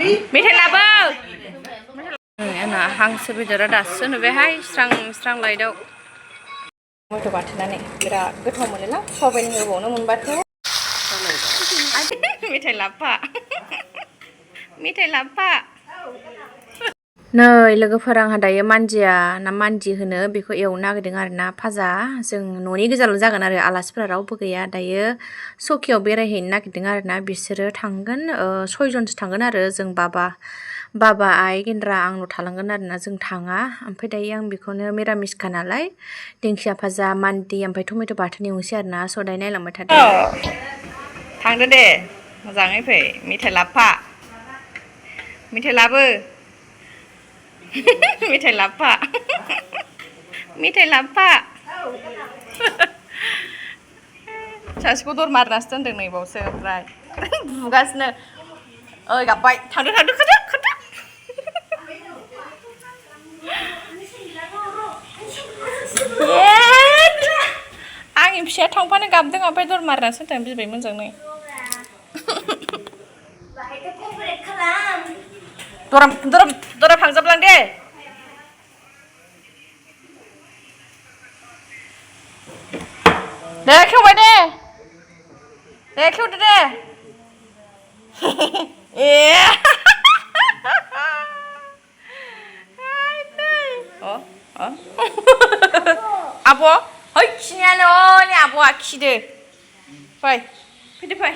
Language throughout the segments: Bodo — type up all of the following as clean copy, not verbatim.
मेथाइ लाबो आंना हांसो बेदरा दासो नुबायहाय स्रां स्रां लाइटआव टमेट' बाथोनानै बिराद गोथाव मोनोना सबाइनि होबावनो मोनबाथ' मेथाइ लाबफा मेथाइ लाबफा नै लोगोफोर आंहा दायो मानजिया ना मानजि होनो बेखौ एवनो नागिरदों आरोना भाजा जों न'नि गोजाल' जागोन आरो आलासिफोरा रावबो गैया दायो सकियाव बेरायहैनो नागिरदों आरोना बिसोरो थांगोन 6 जनसो थांगोन आरो जों बाबा आइ गेन्द्रा आंल' थालांगोन आरोना जों थाङा ओमफ्राय दायो आं बेखौनो मिरामिसखा नालाय दिंखिया भाजा मान्दि ओमफ्राय टमेट' बाथोन एवनोसै आरोना सदाय नायलांबाय थादों थांदो दे मोजाङै फै मेथाइ लाबफा मेथाइ लाबो मेथाइ लाबफा मेथाइ लाबफा सासेखौ दर मारनासो दोनदों नै बावसो ओमफ्राय बुगासिनो ओइ गाबबाय थांदो खारदो आंनि फिसाया थांफानो गाबदों ओमफ्राय दर मारनासो दोनदों बिबै मोजाङै दरा फांजाबलां दे दे खेवबाय दे खेवदो दे ए आब' है खिनायानो नै आब'आ खिदो फैदो फै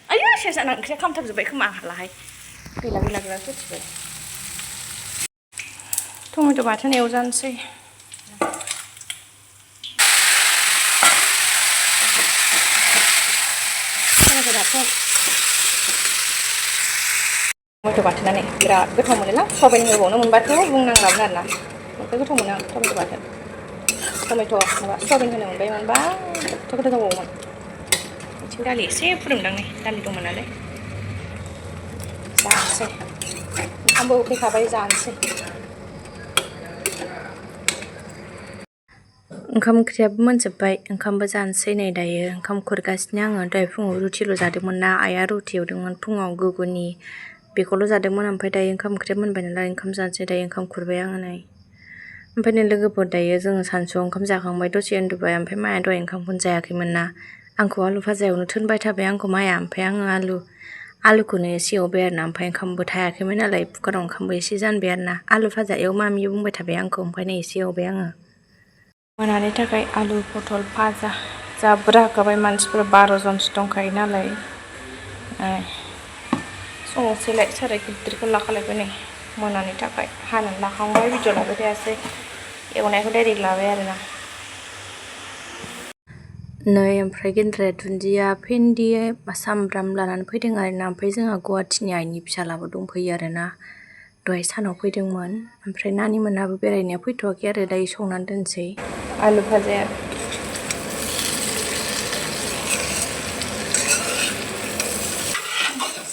आयु सेरजाना ओंख्रिया खामथाबजोब्बाय खोमा आहालाहाय गैला सथिबाय टमेट' बाथोन एवजानोसै टमेट' बाथोनानै बिराद गोथाव मोनोना सबाइनि होबावनो मोनबाथ' बुंनांलामोन आरोना ओमफ्राय गोथाव मोनो आं टमेट' बाथोन टमेट' माबा सयाबिन होनो मोनबा गोथावबावोमोन बिथिं दालि एसे फुदुंदां नै दालि दंमोन नालाय जानोसै ओंखामबो उखैखाबाय जानोसै ओंखाम ओंख्रियाबो मोनजोब्बाय ओंखामबो जानोसै नै दायो ओंखाम खुरगासिनो आङो दहाय फुङाव रुटिल' जादोंमोन ना आइया रुटि एवदोंमोन फुङाव गुगुनि बेखौल' जादोंमोन ओमफ्राय दायो ओंखाम ओंख्रिया मोनबाय नालाय ओंखाम जानोसै दायो ओंखाम खुरबाय आङो नै ओमफ्राय नै लोगोफोर दायो जोङो सानसुआव ओंखाम जाखांबाय दसे उन्दुबाय ओमफ्राय माया दहाय ओंखामखौनो जायाखैमोन ना आंखौ आलु भाजा एवनो थिनबाय थाबाय आंखौ माया ओमफ्राय आङो आलुखौनो एसे एवबाय आरोना ओमफ्राय ओंखामबो थायाखैमोन नालाय कुकाराव ओंखामबो एसे जानबाय आरोना आलु भाजा एव मामि बुंबाय थाबाय आंखौ ओमफ्राय नै एसे एवबाय आङो मोनानि थाखाय आलु पटल भाजा जा बुरजा होखाबाय मानसिफोर 12 जनसो दंखायो नालाय संसैलाय साराय गिदिरखौ लाखालायबाय नै मोनानि थाखाय हानानै लाखांबाय भिडिअ लाबाय थायासै एवनायखौ डाइरेक्ट लाबाय आरोना नै ओमफ्राय गेन्द्राया दुन्दिया भेन्दि सामब्राम लानानै फैदों आरोना ओमफ्राय जोंहा गुवाहाटिनि आइनि फिसालाबो दंफैयो आरोना दहाय सानाव फैदोंमोन ओमफ्राय नानि मोनाबो बेरायनाया फैथ'वाखै आरो दायो संनानै दोनसै आलु भाजाया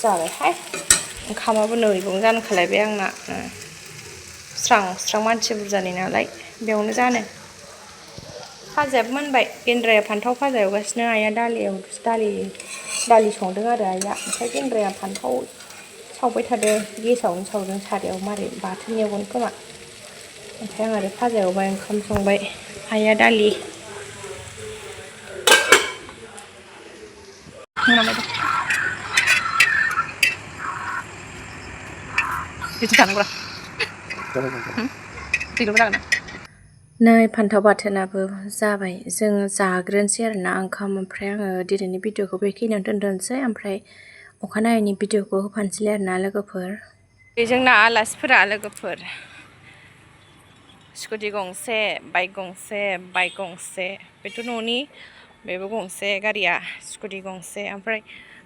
जाबायहाय ओंखामाबो नैबुं जानखालायबाय आंना स्रां मानसि बुरजानि नालाय बेयावनो जानो भाजायाबो मोनबाय गेन्द्राया फान्थाव भाजा एवगासिनो आइया दालि संदों आरो आइया ओमफ्राय गेन्द्राया फान्थाव सावबाय थादों गेसावनो सावदों सारायाव मारै बाथोन एवगोन खोमा ओमफ्राय आं आरो भाजा एवबाय ओंखाम संबाय आइया दालि नै फान्थाव बाथोनाबो जाबाय जोङो जाग्रोनोसै आरोना ओंखाम ओमफ्राय आङो दिनैनि भिडिअखौ बेखिनियावनो दोनथ'नोसै ओमफ्राय अखानायैनि भिडिअखौ होफानोसैलाय आरोना लोगोफोर जोंना आलासिफोरा लोगोफोर स्कुटि गंसे बाइक गंसे बेथ' न'नि बेबो गंसे गारिया स्कुटि गंसे ओमफ्राय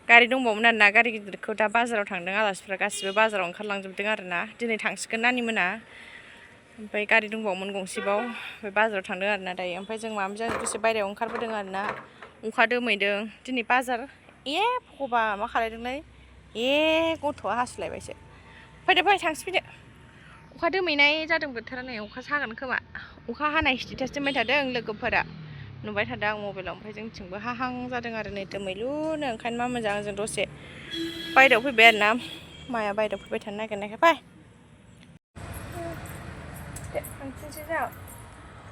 गारि दंबावोमोन आरोना गारि गिदिरखौ दा बाजाराव थांदों आलासिफ्रा गासिबो बाजाराव ओंखारलांजोबदों आरोना दिनै थांसिगोन नानि मोना ओमफ्राय गारि दंबावोमोन गंसेबाव बे बाजाराव थांदों आरोना दायो ओमफ्राय जों माबाजों दसे बायहेरायाव ओंखारबोदों आरोना अखा दोमैदों दिनै बाजार भग'बा मा खालायदोंलै गथ'आ हासुलायबायसो फैदो थांसै फैदो अखा दोमैनाय जादों बोथोरा नै अखा सागोन खोमा अखा हानाय स्टेटास दोनबाय थादों लोगोफोरा नुबाय थादों आं मबाइलाव ओमफ्राय जोंथिंबो हाहां जादों आरो नै दोमैलुनो ओंखायनो मा मोजां जों दसे बायहेरायाव फैबाय आरोना माया बायद फैबाय थानो नागिरनायखाय फै थांफिनसै जों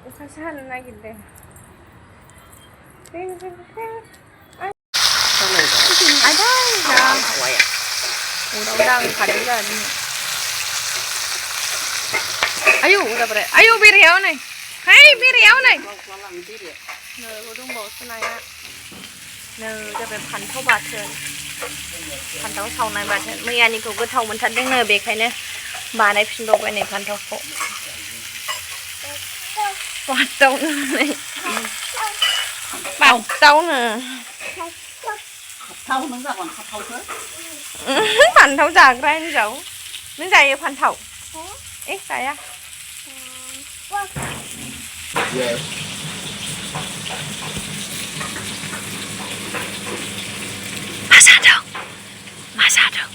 अखासो हानो नागिरदों ayo udah beres ayo bereau nih hai bereau nih nggak dंबावोसो नाया जाबाय फान्थाव बाथोन फान्थाव सावनाय बाथोन मैयानिखौ गोथाव मोनथारदोंनो बेखायनो बानायफिनबावबाय नै फान्थावखौ बाथावनो फान्थाव जाग्रा हिनजाव नों जायो फान्थाव जाया मा जादों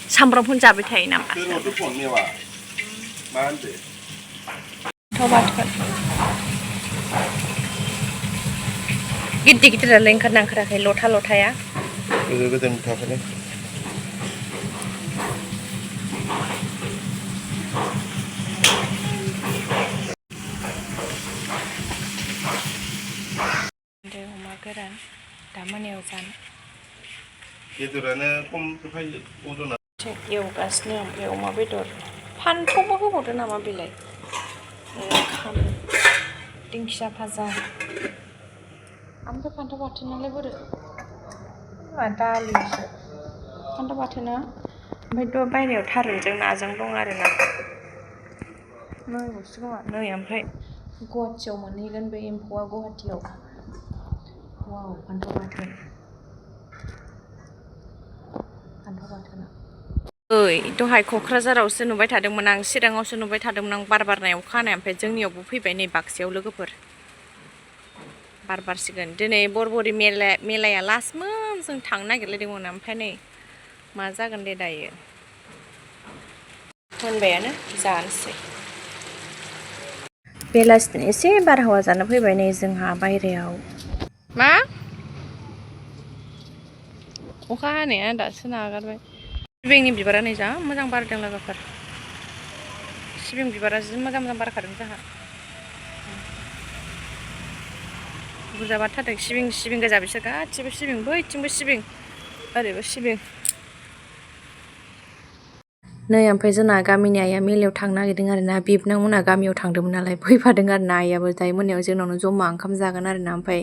सामब्रामखौनो जाबाय थायो नामा गिदिर गिदिरालाय ओंखारना ओंखाराखै लथा लथाया गोदोनि थाखायनो अमा गोरान दा मोनायाव जानो बेदरानो खम फैयो अजना एवगासिनो ओमफ्राय अमा बेदर फान्थावबो होबावदो नामा बेलाय ओंखाम दिंखिया भाजा ओमफ्राय फान्थाव बाथोनालाय बोरो दालिसो फान्थाव बाथोना ओमफ्राय बायनायाव थारुनजों नाजों दं आरोना नायबावसो खोमा नै ओमफ्राय गुवाहाटियाव मोनहैगोन बे एम्फौआ गुवाहाटियाव वाव फान्थाव बाथोना ओइ दहाय क'क्राझारावसो नुबाय थादोंमोन आं चिराङावसो नुबाय थादोंमोन आं बार बारनाय अखा हानाय ओमफ्राय जोंनियावबो फैबाय नै बाक्सायाव लोगोफोर बार बारसिगोन दिनै बरबरि मेलाया लास्टमोन जों थांनो नागिरलायदोंमोन ओमफ्राय नै मा जागोन दे दायो मोनबायानो जानोसै बेलासिनि एसे बारहावा जानो फैबाय नै जोंहा बायहेरायाव मा अखा हानाया दासो नागारबाय सिबिंनि बिबारा नै जा मोजां बारदों लोगोफोर सिबिं बिबारा जि मोजां मोजां बारखादों जोंहा बुरजा बारथारदों सिबिं गोजा बिसोर गासिबो सिबिं बैथिंबो सिबिं ओरैबो सिबिं नै ओमफ्राय जोंना गामिनि आइया मेलायाव थांनो नागिरदों आरोना बिबनांमोना गामियाव थांदोंमोन नालाय फैफादों आरोना आइयाबो दायो मोनायाव जोंनावनो जमा ओंखाम जागोन आरोना ओमफ्राय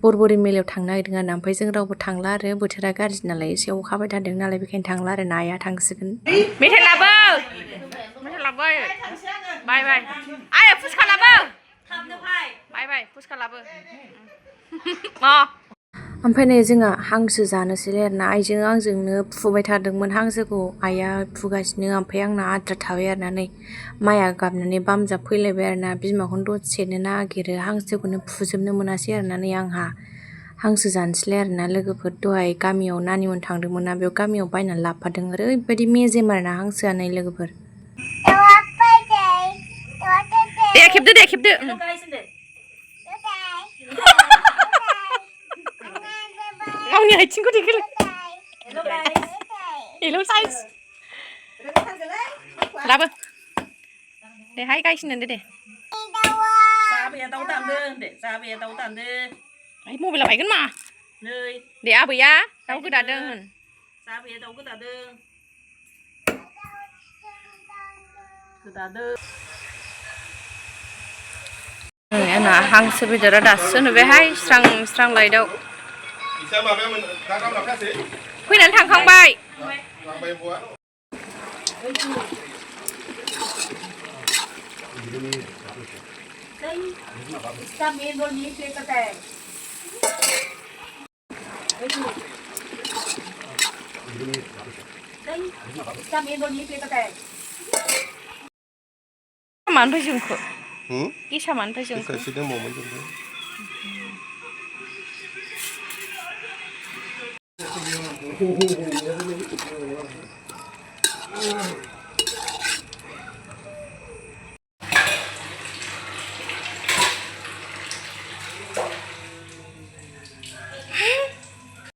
बरबरि मेलायाव थांनो नागिरदों आरोना ओमफ्राय जों रावबो थांला आरो बोथोरा गाज्रि नालाय एसे अखा हाबाय थादों नालाय बेखायनो थांला आरोना आइया थांसिगोन मेथाइ लाबो बाय बाय आइ फुसखा लाबो बाय बाय फुसखा लाबो ओमफ्राय नै जोंहा हांसो जानोसैलाय आरोना आइजों आंजोंनो फुबाय थादोंमोन हांसोखौ आइया फुगासिनो ओमफ्राय आंना आद्रा थाबाय आरोना नै माइया गाबनानै बामजाब फैलायबाय आरोना बिमाखौनो दसेनो नागिरो हांसोखौनो फुजोबनो मोनासै आरोना नै आंहा हांसो जानोसैलाय आरोना लोगोफोर दहाय गामियाव नानिमोन थांदोंमोन ना बेयाव गामियाव बायनानै लाबोफादों ओरैबायदि मेजेम आरोना हांसोआ नै लोगोफोर दे खेबदो गावनि आथिंखौ देखेल हेल' साइज लाबो दे हाय गायसिनो दे जाबैया दाउ दानदों मबाइला बायगोन मा नै दे आबैया दाउ गोदादों होन जाबैया दाउ गोदादों आंना हांसो बेदरा दासो नुबायहाय स्रां लाइटआव फैनानै थांखांबाय मानिफ्राय जोंखो गेसा मानिफ्राय जोंखो